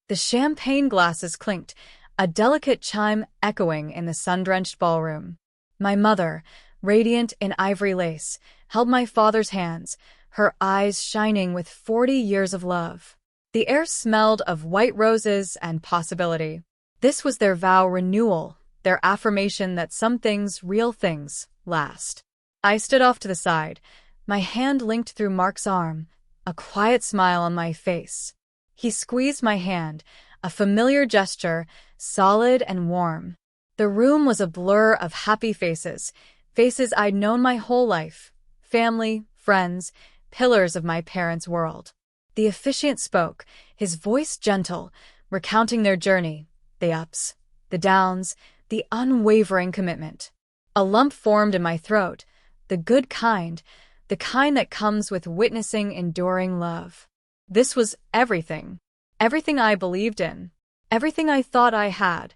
The champagne glasses clinked, a delicate chime echoing in the sun-drenched ballroom. My mother, radiant in ivory lace, held my father's hands, her eyes shining with 40 years of love. The air smelled of white roses and possibility. This was their vow renewal, their affirmation that some things, real things, last. I stood off to the side, my hand linked through Mark's arm, a quiet smile on my face. He squeezed my hand, a familiar gesture, solid and warm. The room was a blur of happy faces, faces I'd known my whole life, family, friends, pillars of my parents' world. The officiant spoke, his voice gentle, recounting their journey, the ups, the downs, the unwavering commitment. A lump formed in my throat, the good kind, the kind that comes with witnessing enduring love. This was everything. Everything I believed in. Everything I thought I had.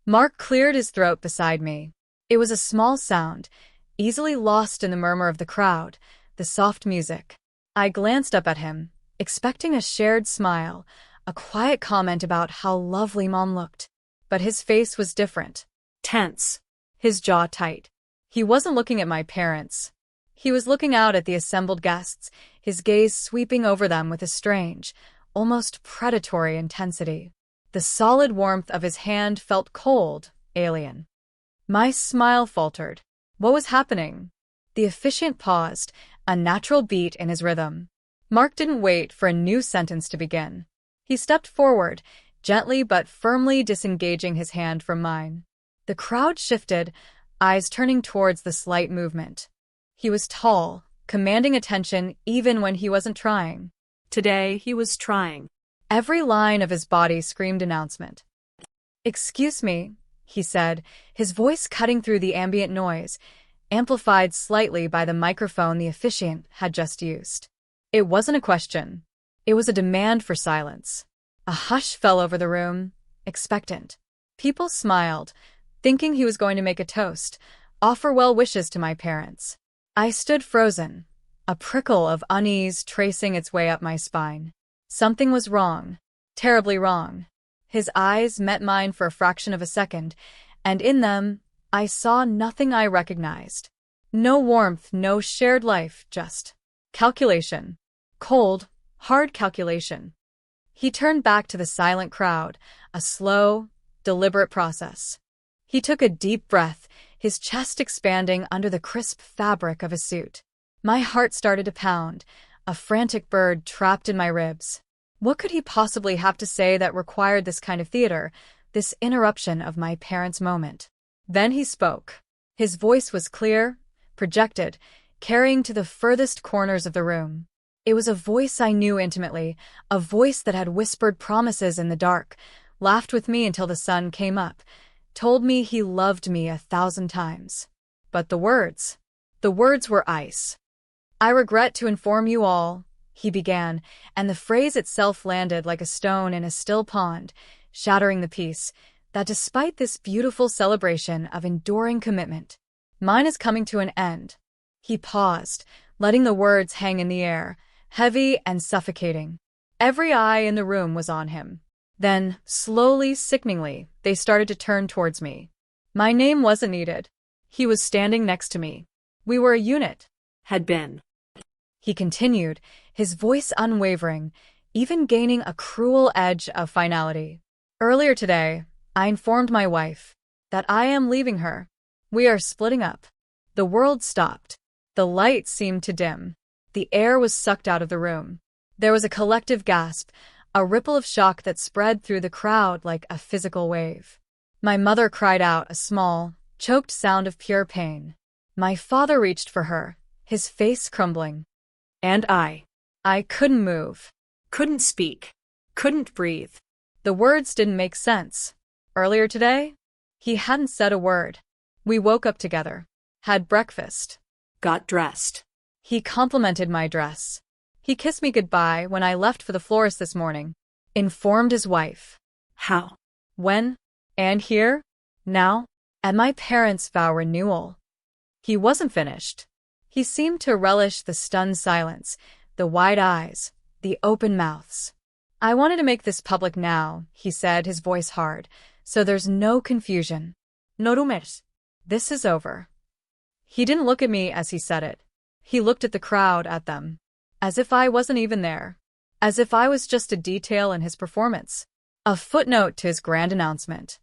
Mark cleared his throat beside me. It was a small sound, easily lost in the murmur of the crowd, the soft music. I glanced up at him, expecting a shared smile, a quiet comment about how lovely Mom looked. But his face was different. Tense. His jaw tight. He wasn't looking at my parents. He was looking out at the assembled guests, his gaze sweeping over them with a strange, almost predatory intensity. The solid warmth of his hand felt cold, alien. My smile faltered. What was happening? The officiant paused, a natural beat in his rhythm. Mark didn't wait for a new sentence to begin. He stepped forward, gently but firmly disengaging his hand from mine. The crowd shifted, eyes turning towards the slight movement. He was tall, commanding attention even when he wasn't trying. Today he was trying. Every line of his body screamed announcement. "Excuse me," he said, his voice cutting through the ambient noise, amplified slightly by the microphone the officiant had just used. It wasn't a question. It was a demand for silence. A hush fell over the room, expectant. People smiled, thinking he was going to make a toast, offer well wishes to my parents. I stood frozen, a prickle of unease tracing its way up my spine. Something was wrong, terribly wrong. His eyes met mine for a fraction of a second, and in them, I saw nothing I recognized. No warmth, no shared life, just calculation. Cold, hard calculation. He turned back to the silent crowd, a slow, deliberate process. He took a deep breath, his chest expanding under the crisp fabric of his suit. My heart started to pound, a frantic bird trapped in my ribs. What could he possibly have to say that required this kind of theater, this interruption of my parents' moment? Then he spoke. His voice was clear, projected, carrying to the furthest corners of the room. It was a voice I knew intimately, a voice that had whispered promises in the dark, laughed with me until the sun came up, told me he loved me 1,000 times. But the words were ice. "I regret to inform you all," he began, and the phrase itself landed like a stone in a still pond, shattering the peace, that despite this beautiful celebration of enduring commitment, mine is coming to an end. He paused, letting the words hang in the air, heavy and suffocating. Every eye in the room was on him. Then, slowly, sickeningly, they started to turn towards me. My name wasn't needed. He was standing next to me. We were a unit. Had been. He continued, his voice unwavering, even gaining a cruel edge of finality. "Earlier today, I informed my wife that I am leaving her. We are splitting up." The world stopped. The light seemed to dim. The air was sucked out of the room. There was a collective gasp, a ripple of shock that spread through the crowd like a physical wave. My mother cried out a small, choked sound of pure pain. My father reached for her, his face crumbling. And I couldn't move. couldn't speak, couldn't breathe. The words didn't make sense. Earlier today, he hadn't said a word. We woke up together, had breakfast, Got dressed. He complimented my dress. He kissed me goodbye when I left for the florist this morning. Informed his wife. How? When? And here? Now? At my parents' vow renewal. He wasn't finished. He seemed to relish the stunned silence, the wide eyes, the open mouths. I wanted to make this public now, he said, his voice hard, so there's no confusion. No rumors. This is over. He didn't look at me as he said it. He looked at the crowd, at them. As if I wasn't even there. As if I was just a detail in his performance. A footnote to his grand announcement.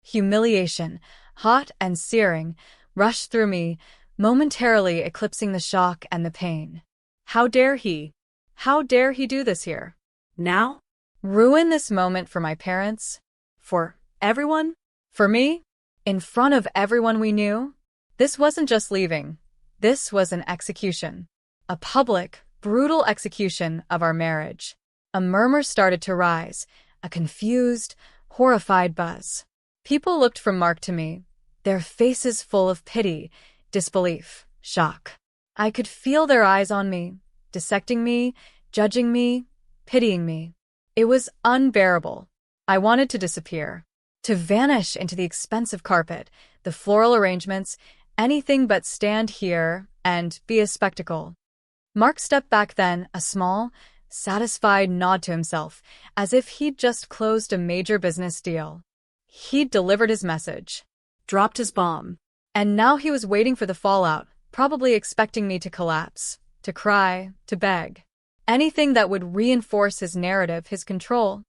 Humiliation, hot and searing, rushed through me, momentarily eclipsing the shock and the pain. How dare he? How dare he do this here? Now? Ruin this moment for my parents? For everyone? For me? In front of everyone we knew? This wasn't just leaving. This was an execution. A public, brutal execution of our marriage. A murmur started to rise, a confused, horrified buzz. People looked from Mark to me, their faces full of pity, disbelief, shock. I could feel their eyes on me, dissecting me, judging me, pitying me. It was unbearable. I wanted to disappear, to vanish into the expensive carpet, the floral arrangements, anything but stand here and be a spectacle. Mark stepped back then, a small, satisfied nod to himself, as if he'd just closed a major business deal. He'd delivered his message. Dropped his bomb. And now he was waiting for the fallout, probably expecting me to collapse, to cry, to beg. Anything that would reinforce his narrative, his control.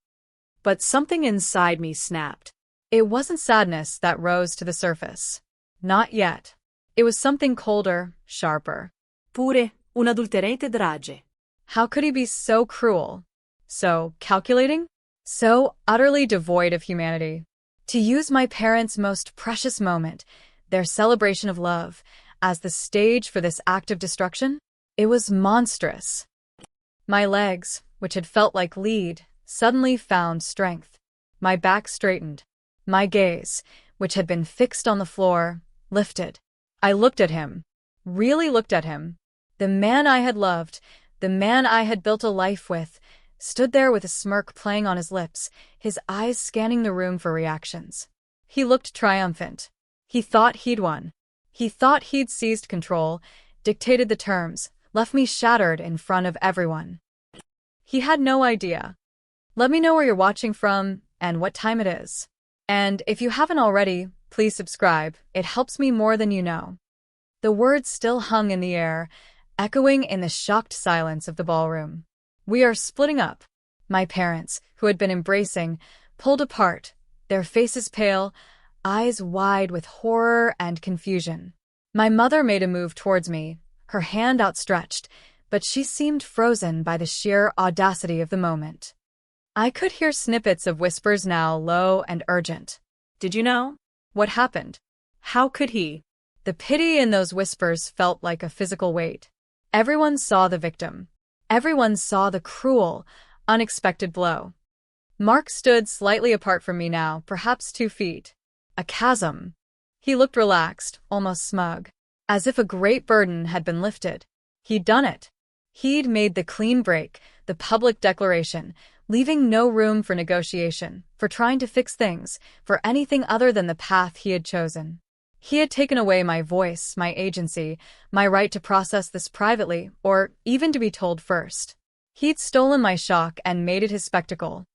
But something inside me snapped. It wasn't sadness that rose to the surface. Not yet. It was something colder, sharper. Pure un'adulterante drage. How could he be so cruel? So calculating? So utterly devoid of humanity? To use my parents' most precious moment, their celebration of love, as the stage for this act of destruction? It was monstrous. My legs, which had felt like lead, suddenly found strength. My back straightened. My gaze, which had been fixed on the floor, lifted. I looked at him. Really looked at him. The man I had loved, the man I had built a life with, stood there with a smirk playing on his lips, his eyes scanning the room for reactions. He looked triumphant. He thought he'd won. He thought he'd seized control, dictated the terms, left me shattered in front of everyone. He had no idea. Let me know where you're watching from and what time it is. And if you haven't already, please subscribe. It helps me more than you know. The words still hung in the air, echoing in the shocked silence of the ballroom. We are splitting up. My parents, who had been embracing, pulled apart, their faces pale, eyes wide with horror and confusion. My mother made a move towards me, her hand outstretched, but she seemed frozen by the sheer audacity of the moment. I could hear snippets of whispers now, low and urgent. Did you know? What happened? How could he? The pity in those whispers felt like a physical weight. Everyone saw the victim. Everyone saw the cruel, unexpected blow. Mark stood slightly apart from me now, perhaps 2 feet. A chasm. He looked relaxed, almost smug, as if a great burden had been lifted. He'd done it. He'd made the clean break, the public declaration, leaving no room for negotiation, for trying to fix things, for anything other than the path he had chosen. He had taken away my voice, my agency, my right to process this privately, or even to be told first. He'd stolen my shock and made it his spectacle.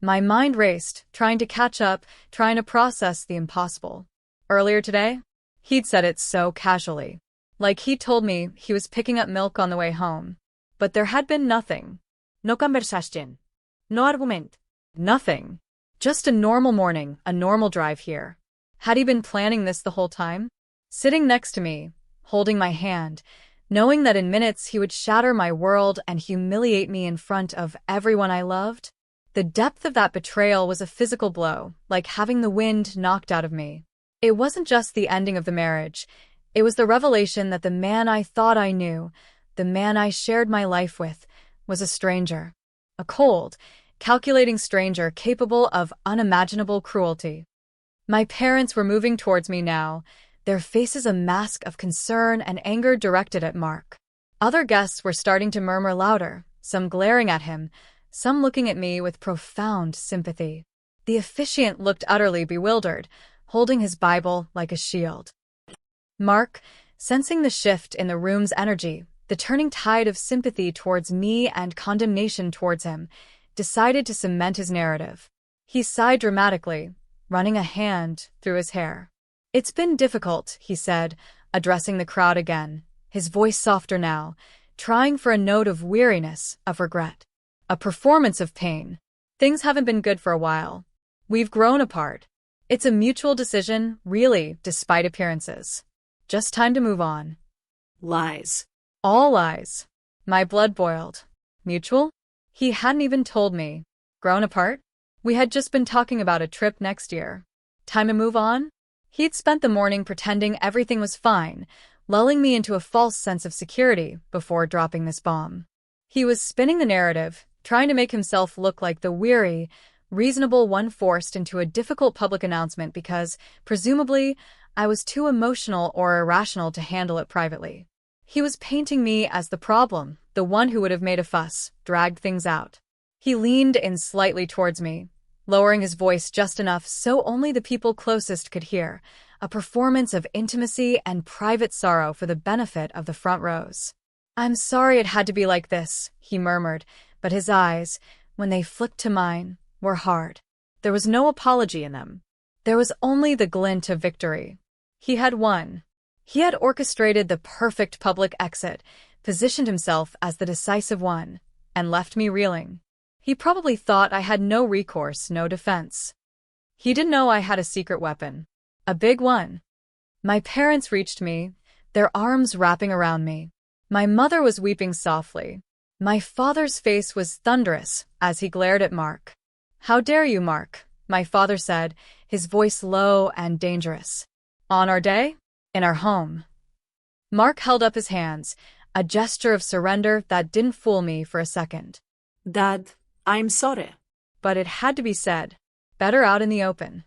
My mind raced, trying to catch up, trying to process the impossible. Earlier today, he'd said it so casually. Like he'd told me he was picking up milk on the way home. But there had been nothing. No conversación. No argument. Nothing. Just a normal morning, a normal drive here. Had he been planning this the whole time? Sitting next to me, holding my hand, knowing that in minutes he would shatter my world and humiliate me in front of everyone I loved? The depth of that betrayal was a physical blow, like having the wind knocked out of me. It wasn't just the ending of the marriage. It was the revelation that the man I thought I knew, the man I shared my life with, was a stranger. A cold, calculating stranger capable of unimaginable cruelty. My parents were moving towards me now, their faces a mask of concern and anger directed at Mark. Other guests were starting to murmur louder, some glaring at him, some looking at me with profound sympathy. The officiant looked utterly bewildered, holding his Bible like a shield. Mark, sensing the shift in the room's energy, the turning tide of sympathy towards me and condemnation towards him, decided to cement his narrative. He sighed dramatically, running a hand through his hair. "It's been difficult," he said, addressing the crowd again, his voice softer now, trying for a note of weariness, of regret. "A performance of pain. Things haven't been good for a while. We've grown apart. It's a mutual decision, really, despite appearances. Just time to move on." Lies. All lies. My blood boiled. Mutual? He hadn't even told me. Grown apart? We had just been talking about a trip next year. Time to move on? He'd spent the morning pretending everything was fine, lulling me into a false sense of security before dropping this bomb. He was spinning the narrative, trying to make himself look like the weary, reasonable one forced into a difficult public announcement because, presumably, I was too emotional or irrational to handle it privately. He was painting me as the problem, the one who would have made a fuss, dragged things out. He leaned in slightly towards me, lowering his voice just enough so only the people closest could hear, a performance of intimacy and private sorrow for the benefit of the front rows. "I'm sorry it had to be like this," he murmured, but his eyes, when they flicked to mine, were hard. There was no apology in them. There was only the glint of victory. He had won. He had orchestrated the perfect public exit, positioned himself as the decisive one, and left me reeling. He probably thought I had no recourse, no defense. He didn't know I had a secret weapon. A big one. My parents reached me, their arms wrapping around me. My mother was weeping softly. My father's face was thunderous as he glared at Mark. "How dare you, Mark?" my father said, his voice low and dangerous. "On our day? In our home." Mark held up his hands, a gesture of surrender that didn't fool me for a second. "Dad, I'm sorry." But it had to be said. Better out in the open.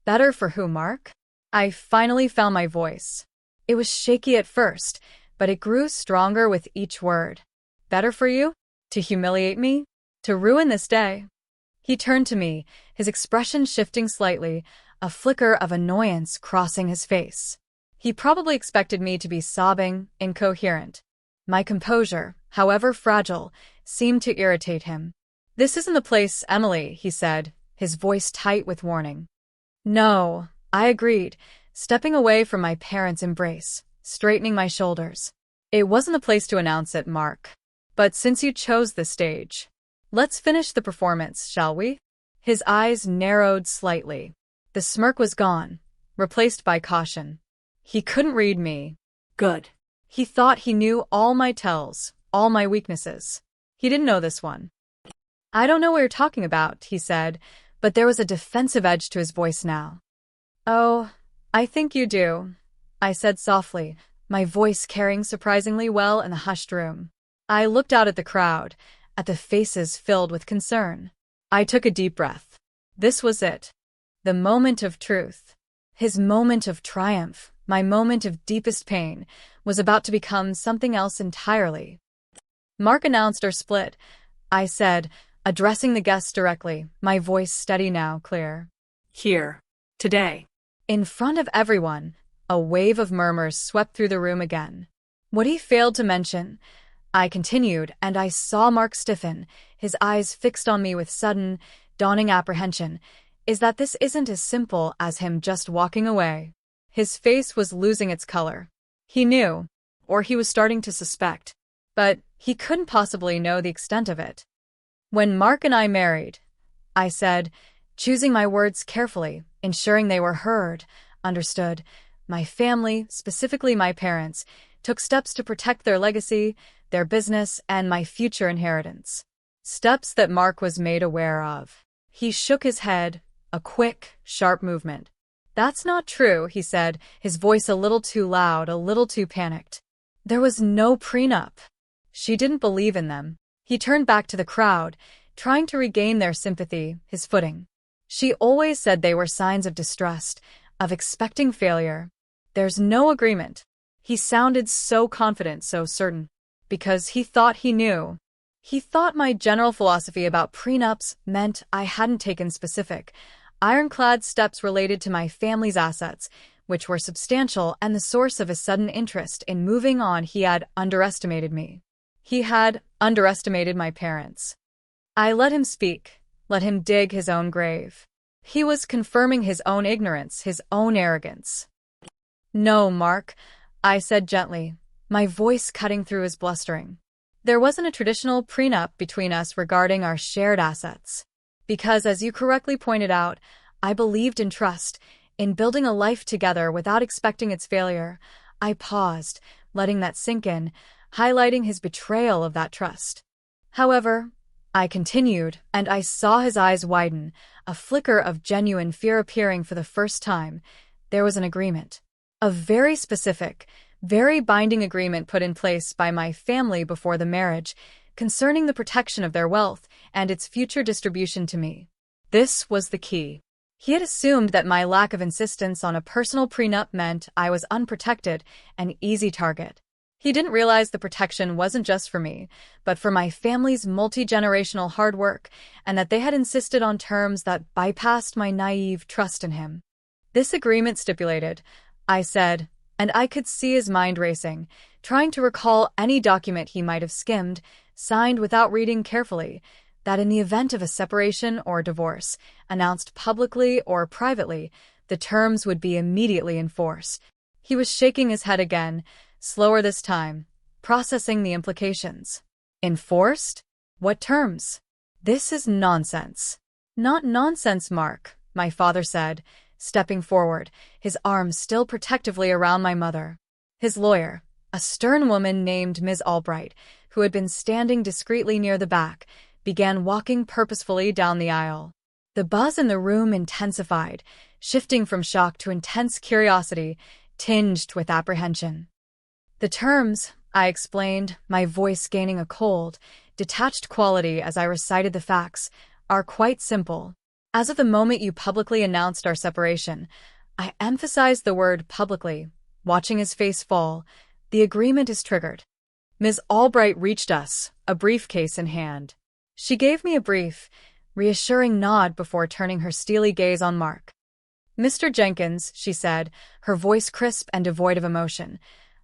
Better for who, Mark? I finally found my voice. It was shaky at first, but it grew stronger with each word. "Better for you? To humiliate me? To ruin this day?" He turned to me, his expression shifting slightly, a flicker of annoyance crossing his face. He probably expected me to be sobbing, incoherent. My composure, however fragile, seemed to irritate him. "This isn't the place, Emily," he said, his voice tight with warning. "No," I agreed, stepping away from my parents' embrace, straightening my shoulders. "It wasn't the place to announce it, Mark. But since you chose the stage, let's finish the performance, shall we?" His eyes narrowed slightly. The smirk was gone, replaced by caution. He couldn't read me. Good. He thought he knew all my tells, all my weaknesses. He didn't know this one. "I don't know what you're talking about," he said, but there was a defensive edge to his voice now. "Oh, I think you do," I said softly, my voice carrying surprisingly well in the hushed room. I looked out at the crowd, at the faces filled with concern. I took a deep breath. This was it. The moment of truth. His moment of triumph, my moment of deepest pain, was about to become something else entirely. "Mark announced our split," I said, addressing the guests directly, my voice steady now, clear. "Here. Today." In front of everyone, a wave of murmurs swept through the room again. "What he failed to mention," I continued, and I saw Mark stiffen, his eyes fixed on me with sudden, dawning apprehension, "is that this isn't as simple as him just walking away." His face was losing its color. He knew, or he was starting to suspect, but he couldn't possibly know the extent of it. "When Mark and I married," I said, choosing my words carefully, ensuring they were heard, understood, "my family, specifically my parents, took steps to protect their legacy, their business, and my future inheritance. Steps that Mark was made aware of." He shook his head, a quick, sharp movement. "That's not true," he said, his voice a little too loud, a little too panicked. "There was no prenup. She didn't believe in them." He turned back to the crowd, trying to regain their sympathy, his footing. "She always said they were signs of distrust, of expecting failure. There's no agreement." He sounded so confident, so certain. Because he thought he knew. He thought my general philosophy about prenups meant I hadn't taken specific, ironclad steps related to my family's assets, which were substantial and the source of his sudden interest in moving on. He had underestimated me. He had underestimated my parents. I let him speak, let him dig his own grave. He was confirming his own ignorance, his own arrogance. "No, Mark," I said gently, my voice cutting through his blustering. "There wasn't a traditional prenup between us regarding our shared assets. Because, as you correctly pointed out, I believed in trust, in building a life together without expecting its failure." I paused, letting that sink in, highlighting his betrayal of that trust. "However," I continued, and I saw his eyes widen, a flicker of genuine fear appearing for the first time, "there was an agreement. A very specific, very binding agreement put in place by my family before the marriage, concerning the protection of their wealth and its future distribution to me." This was the key. He had assumed that my lack of insistence on a personal prenup meant I was unprotected, an easy target. He didn't realize the protection wasn't just for me, but for my family's multi-generational hard work, and that they had insisted on terms that bypassed my naive trust in him. "This agreement stipulated," I said, and I could see his mind racing, trying to recall any document he might have skimmed, signed without reading carefully, that in the event of a separation or divorce, announced publicly or privately, the terms would be immediately enforced. He was shaking his head again, slower this time, processing the implications. "Enforced? What terms?" "This is nonsense." "Not nonsense, Mark," my father said, stepping forward, his arms still protectively around my mother. His lawyer, a stern woman named Ms. Albright, who had been standing discreetly near the back, began walking purposefully down the aisle. The buzz in the room intensified, shifting from shock to intense curiosity, tinged with apprehension. "The terms," I explained, my voice gaining a cold, detached quality as I recited the facts, "are quite simple. As of the moment you publicly announced our separation," I emphasized the word publicly, watching his face fall, "the agreement is triggered." Ms. Albright reached us, a briefcase in hand. She gave me a brief, reassuring nod before turning her steely gaze on Mark. "Mr. Jenkins," she said, her voice crisp and devoid of emotion,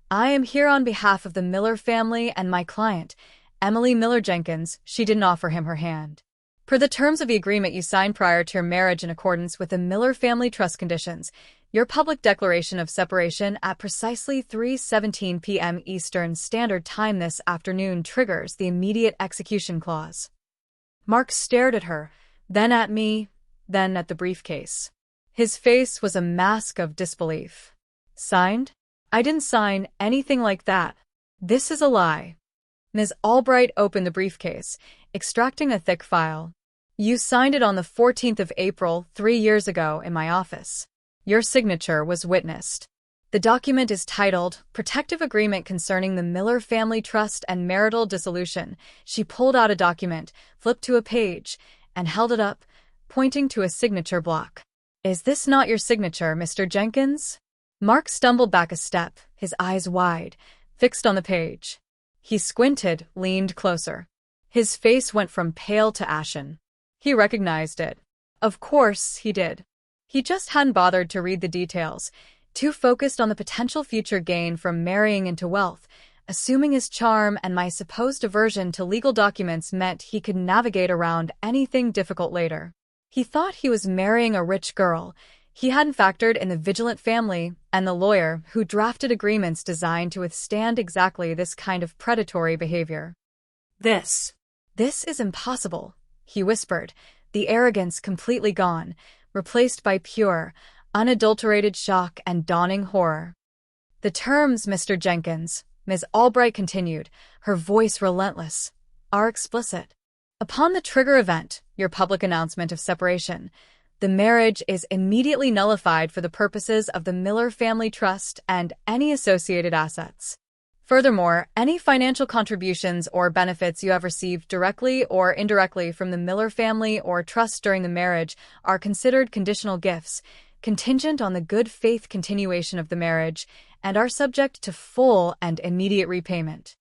"I am here on behalf of the Miller family and my client, Emily Miller Jenkins." She didn't offer him her hand. "Per the terms of the agreement you signed prior to your marriage in accordance with the Miller family trust conditions, your public declaration of separation at precisely 3:17 p.m. Eastern Standard Time this afternoon triggers the immediate execution clause." Mark stared at her, then at me, then at the briefcase. His face was a mask of disbelief. "Signed? I didn't sign anything like that. This is a lie." Ms. Albright opened the briefcase, extracting a thick file. "You signed it on the 14th of April, 3 years ago, in my office. Your signature was witnessed. The document is titled, 'Protective Agreement Concerning the Miller Family Trust and Marital Dissolution.'" She pulled out a document, flipped to a page, and held it up, pointing to a signature block. "Is this not your signature, Mr. Jenkins?" Mark stumbled back a step, his eyes wide, fixed on the page. He squinted, leaned closer. His face went from pale to ashen. He recognized it. Of course he did. He just hadn't bothered to read the details, too focused on the potential future gain from marrying into wealth, assuming his charm and my supposed aversion to legal documents meant he could navigate around anything difficult later. He thought he was marrying a rich girl. He hadn't factored in the vigilant family and the lawyer who drafted agreements designed to withstand exactly this kind of predatory behavior. This is impossible," he whispered, the arrogance completely gone, replaced by pure, unadulterated shock and dawning horror. "The terms, Mr. Jenkins," Ms. Albright continued, her voice relentless, "are explicit. Upon the trigger event, your public announcement of separation, the marriage is immediately nullified for the purposes of the Miller Family Trust and any associated assets. Furthermore, any financial contributions or benefits you have received directly or indirectly from the Miller family or trust during the marriage are considered conditional gifts, contingent on the good faith continuation of the marriage, and are subject to full and immediate repayment."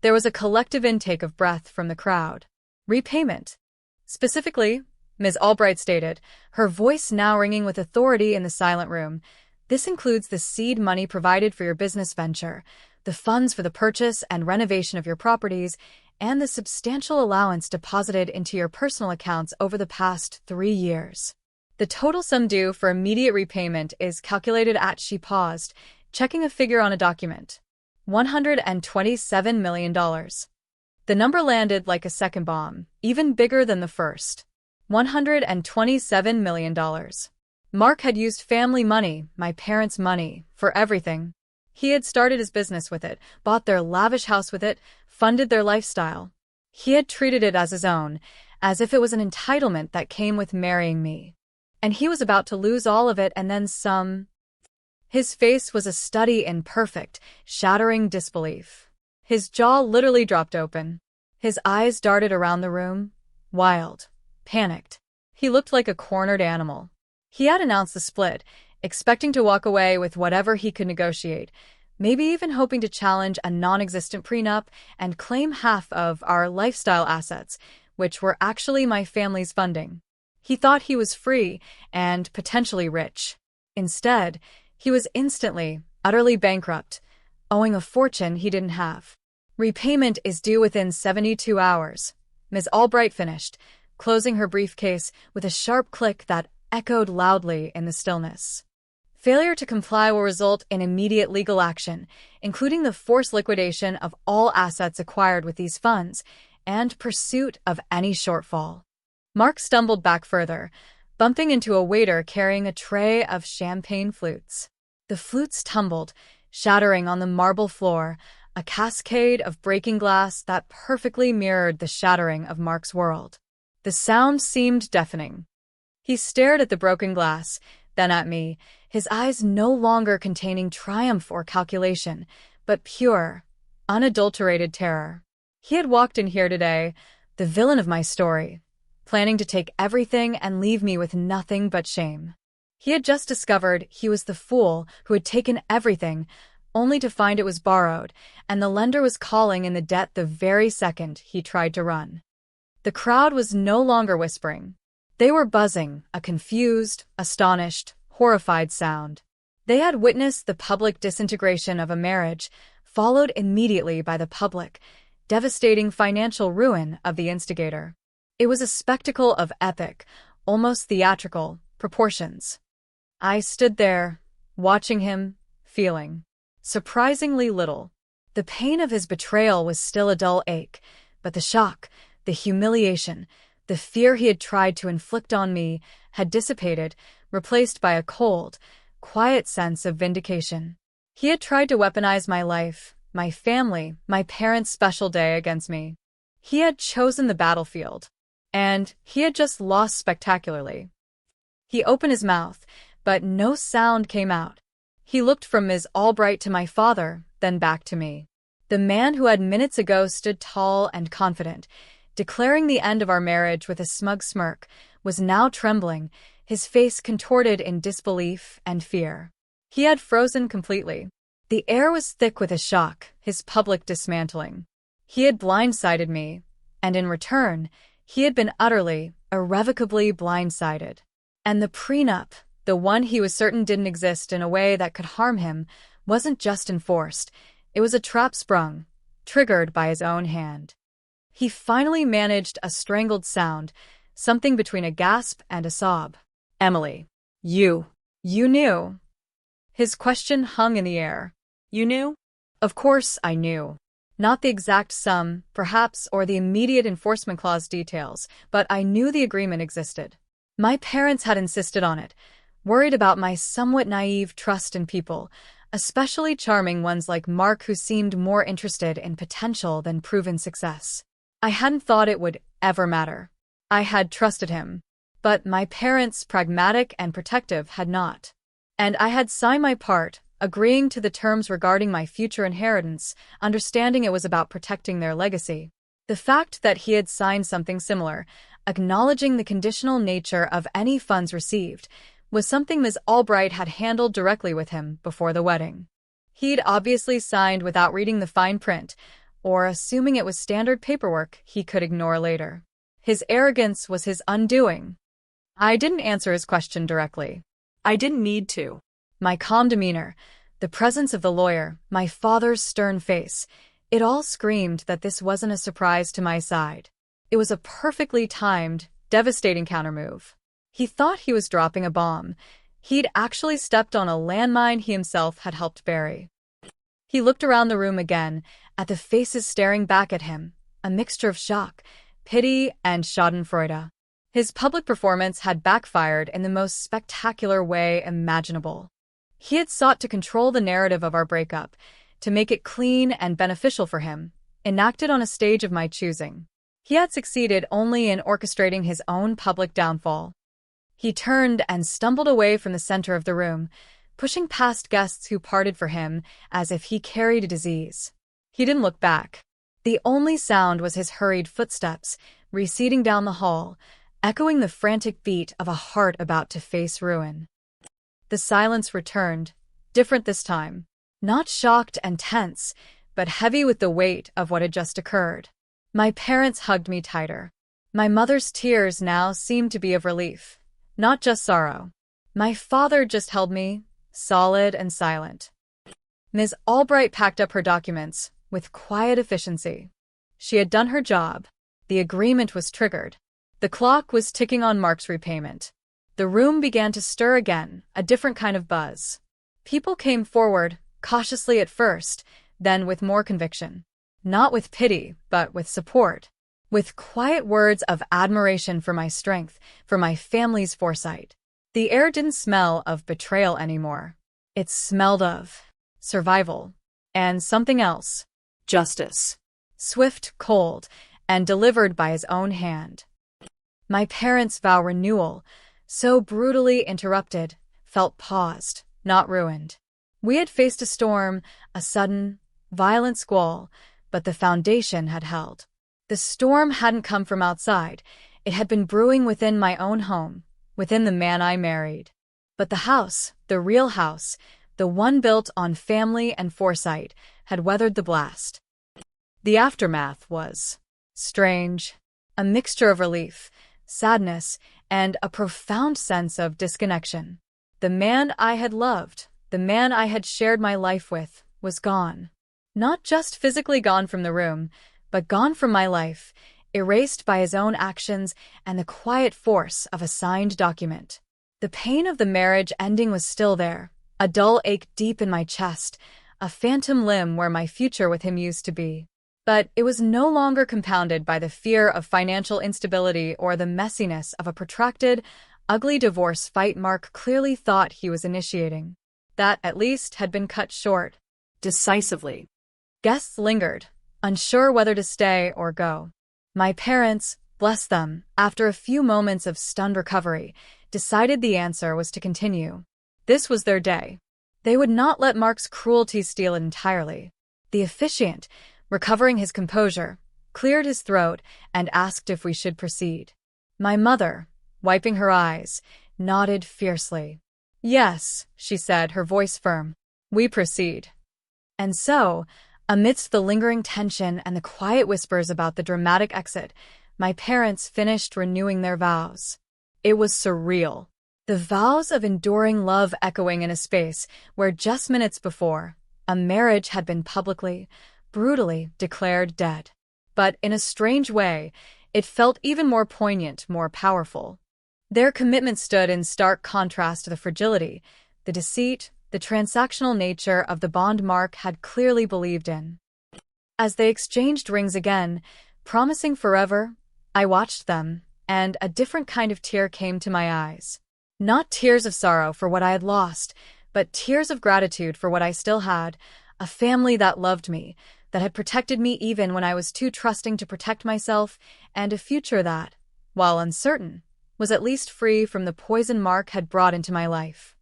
There was a collective intake of breath from the crowd. "Repayment?" "Specifically," Ms. Albright stated, her voice now ringing with authority in the silent room, "this includes the seed money provided for your business venture, the funds for the purchase and renovation of your properties, and the substantial allowance deposited into your personal accounts over the past 3 years. The total sum due for immediate repayment is calculated at. She paused, checking a figure on a document. $127 million. The number landed like a second bomb, even bigger than the first. $127 million. Mark had used family money, my parents' money, for everything. He had started his business with it, bought their lavish house with it, funded their lifestyle. He had treated it as his own, as if it was an entitlement that came with marrying me. And he was about to lose all of it and then some. His face was a study in perfect, shattering disbelief. His jaw literally dropped open. His eyes darted around the room, wild, panicked. He looked like a cornered animal. He had announced the split, expecting to walk away with whatever he could negotiate, maybe even hoping to challenge a non-existent prenup and claim half of our lifestyle assets, which were actually my family's funding. He thought he was free and potentially rich. Instead, he was instantly, utterly bankrupt, owing a fortune he didn't have. Repayment is due within 72 hours, Ms. Albright finished, closing her briefcase with a sharp click that echoed loudly in the stillness. Failure to comply will result in immediate legal action, including the forced liquidation of all assets acquired with these funds and pursuit of any shortfall. Mark stumbled back further, bumping into a waiter carrying a tray of champagne flutes. The flutes tumbled, shattering on the marble floor, a cascade of breaking glass that perfectly mirrored the shattering of Mark's world. The sound seemed deafening. He stared at the broken glass, then at me, his eyes no longer containing triumph or calculation, but pure, unadulterated terror. He had walked in here today, the villain of my story, planning to take everything and leave me with nothing but shame. He had just discovered he was the fool who had taken everything, only to find it was borrowed, and the lender was calling in the debt the very second he tried to run. The crowd was no longer whispering. They were buzzing, a confused, astonished, horrified sound. They had witnessed the public disintegration of a marriage, followed immediately by the public, devastating financial ruin of the instigator. It was a spectacle of epic, almost theatrical, proportions. I stood there, watching him, feeling surprisingly little. The pain of his betrayal was still a dull ache, but the shock, the humiliation, the fear he had tried to inflict on me had dissipated, replaced by a cold, quiet sense of vindication. He had tried to weaponize my life, my family, my parents' special day against me. He had chosen the battlefield. And he had just lost spectacularly. He opened his mouth, but no sound came out. He looked from Ms. Albright to my father, then back to me. The man who had minutes ago stood tall and confident, declaring the end of our marriage with a smug smirk, was now trembling, his face contorted in disbelief and fear. He had frozen completely. The air was thick with a shock, his public dismantling. He had blindsided me, and in return, he had been utterly, irrevocably blindsided. And the prenup, the one he was certain didn't exist in a way that could harm him, wasn't just enforced. It was a trap sprung, triggered by his own hand. He finally managed a strangled sound, something between a gasp and a sob. Emily, you knew. His question hung in the air. You knew? Of course I knew. Not the exact sum, perhaps, or the immediate enforcement clause details, but I knew the agreement existed. My parents had insisted on it, worried about my somewhat naive trust in people, especially charming ones like Mark who seemed more interested in potential than proven success. I hadn't thought it would ever matter. I had trusted him. But my parents, pragmatic and protective, had not. And I had signed my part, agreeing to the terms regarding my future inheritance, understanding it was about protecting their legacy. The fact that he had signed something similar, acknowledging the conditional nature of any funds received, was something Ms. Albright had handled directly with him before the wedding. He'd obviously signed without reading the fine print, or assuming it was standard paperwork he could ignore later. His arrogance was his undoing. I didn't answer his question directly. I didn't need to. My calm demeanor, the presence of the lawyer, my father's stern face, It all screamed that this wasn't a surprise to my side. It was a perfectly timed, devastating countermove. He thought he was dropping a bomb. He'd actually stepped on a landmine he himself had helped bury. He looked around the room again, at the faces staring back at him, a mixture of shock, pity, and schadenfreude. His public performance had backfired in the most spectacular way imaginable. He had sought to control the narrative of our breakup, to make it clean and beneficial for him, enacted on a stage of my choosing. He had succeeded only in orchestrating his own public downfall. He turned and stumbled away from the center of the room, pushing past guests who parted for him as if he carried a disease. He didn't look back. The only sound was his hurried footsteps, receding down the hall, echoing the frantic beat of a heart about to face ruin. The silence returned, different this time. Not shocked and tense, but heavy with the weight of what had just occurred. My parents hugged me tighter. My mother's tears now seemed to be of relief, not just sorrow. My father just held me, solid and silent. Ms. Albright packed up her documents with quiet efficiency. She had done her job. The agreement was triggered. The clock was ticking on Mark's repayment. The room began to stir again, a different kind of buzz. People came forward, cautiously at first, then with more conviction. Not with pity, but with support. With quiet words of admiration for my strength, for my family's foresight. The air didn't smell of betrayal anymore. It smelled of survival. And something else. Justice. Swift, cold, and delivered by his own hand. My parents' vow renewal, so brutally interrupted, felt paused, not ruined. We had faced a storm, a sudden, violent squall, but the foundation had held. The storm hadn't come from outside. It had been brewing within my own home, within the man I married. But the house, the real house, the one built on family and foresight, had weathered the blast. The aftermath was strange, a mixture of relief, sadness, and a profound sense of disconnection. The man I had loved, the man I had shared my life with, was gone. Not just physically gone from the room, but gone from my life, erased by his own actions and the quiet force of a signed document. The pain of the marriage ending was still there, a dull ache deep in my chest, a phantom limb where my future with him used to be. But it was no longer compounded by the fear of financial instability or the messiness of a protracted, ugly divorce fight Mark clearly thought he was initiating. That, at least, had been cut short. Decisively. Guests lingered, unsure whether to stay or go. My parents, bless them, after a few moments of stunned recovery, decided the answer was to continue. This was their day. They would not let Mark's cruelty steal it entirely. The officiant, recovering his composure, cleared his throat and asked if we should proceed. My mother, wiping her eyes, nodded fiercely. Yes, she said, her voice firm. We proceed. And so, amidst the lingering tension and the quiet whispers about the dramatic exit, my parents finished renewing their vows. It was surreal. The vows of enduring love echoing in a space where just minutes before, a marriage had been publicly, brutally declared dead. But in a strange way, it felt even more poignant, more powerful. Their commitment stood in stark contrast to the fragility, the deceit, the transactional nature of the bond Mark had clearly believed in. As they exchanged rings again, promising forever, I watched them, and a different kind of tear came to my eyes. Not tears of sorrow for what I had lost, but tears of gratitude for what I still had, a family that loved me, that had protected me even when I was too trusting to protect myself, and a future that, while uncertain, was at least free from the poison Mark had brought into my life.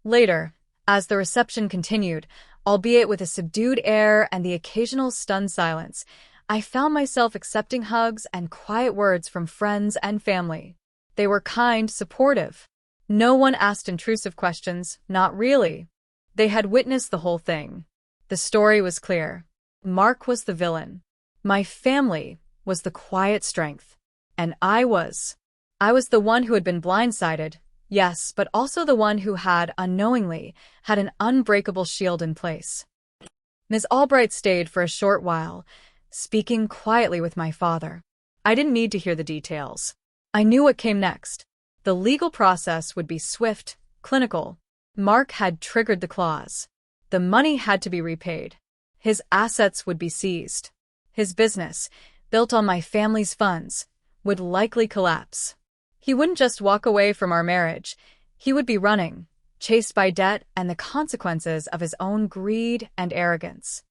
Later, as the reception continued, albeit with a subdued air and the occasional stunned silence, I found myself accepting hugs and quiet words from friends and family. They were kind, supportive. No one asked intrusive questions, not really. They had witnessed the whole thing. The story was clear. Mark was the villain. My family was the quiet strength. And I was the one who had been blindsided, yes, but also the one who had, unknowingly, had an unbreakable shield in place. Ms. Albright stayed for a short while, speaking quietly with my father. I didn't need to hear the details. I knew what came next. The legal process would be swift, clinical. Mark had triggered the clause. The money had to be repaid. His assets would be seized. His business, built on my family's funds, would likely collapse. He wouldn't just walk away from our marriage. He would be running, chased by debt and the consequences of his own greed and arrogance.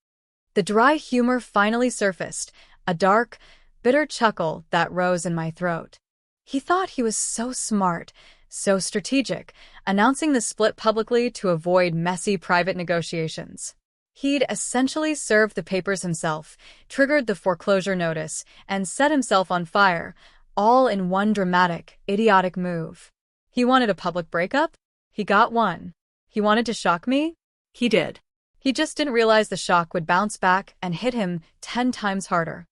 The dry humor finally surfaced, a dark, bitter chuckle that rose in my throat. He thought he was so smart, so strategic, announcing the split publicly to avoid messy private negotiations. He'd essentially served the papers himself, triggered the foreclosure notice, and set himself on fire, all in one dramatic, idiotic move. He wanted a public breakup? He got one. He wanted to shock me? He did. He just didn't realize the shock would bounce back and hit him 10 times harder.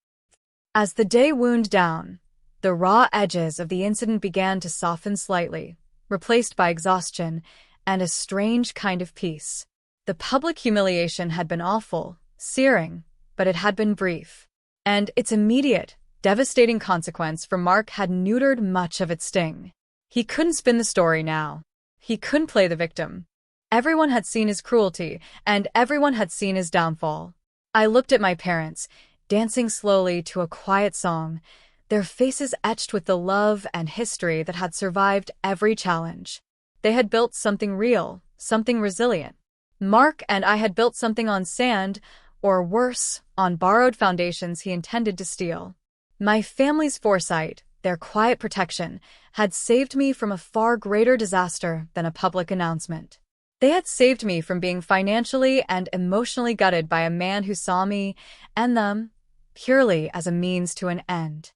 As the day wound down, the raw edges of the incident began to soften slightly, replaced by exhaustion and a strange kind of peace. The public humiliation had been awful, searing, but it had been brief. And its immediate, devastating consequence for Mark had neutered much of its sting. He couldn't spin the story now. He couldn't play the victim. Everyone had seen his cruelty, and everyone had seen his downfall. I looked at my parents, dancing slowly to a quiet song, their faces etched with the love and history that had survived every challenge. They had built something real, something resilient. Mark and I had built something on sand, or worse, on borrowed foundations he intended to steal. My family's foresight, their quiet protection, had saved me from a far greater disaster than a public announcement. They had saved me from being financially and emotionally gutted by a man who saw me and them purely as a means to an end.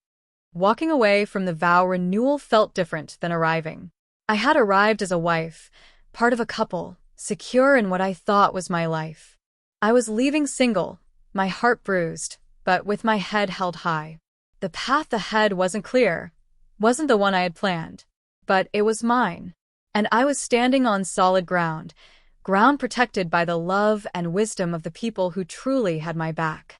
Walking away from the vow renewal felt different than arriving. I had arrived as a wife, part of a couple, secure in what I thought was my life. I was leaving single, my heart bruised, but with my head held high. The path ahead wasn't clear, wasn't the one I had planned, but it was mine. And I was standing on solid ground, ground protected by the love and wisdom of the people who truly had my back.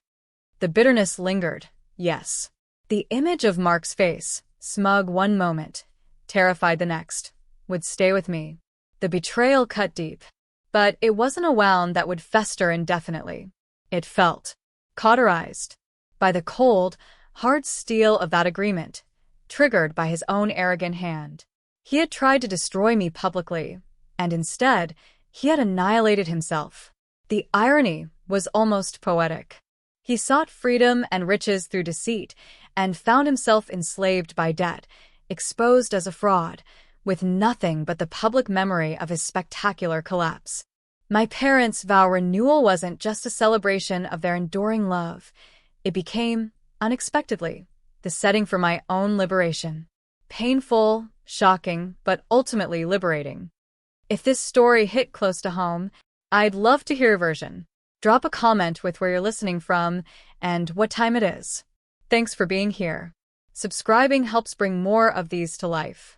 The bitterness lingered, yes. The image of Mark's face, smug one moment, terrified the next, would stay with me. The betrayal cut deep. But it wasn't a wound that would fester indefinitely. It felt cauterized by the cold, hard steel of that agreement, triggered by his own arrogant hand. He had tried to destroy me publicly, and instead, he had annihilated himself. The irony was almost poetic. He sought freedom and riches through deceit, and found himself enslaved by debt, exposed as a fraud, with nothing but the public memory of his spectacular collapse. My parents' vow renewal wasn't just a celebration of their enduring love. It became, unexpectedly, the setting for my own liberation. Painful, shocking, but ultimately liberating. If this story hit close to home, I'd love to hear your version. Drop a comment with where you're listening from and what time it is. Thanks for being here. Subscribing helps bring more of these to life.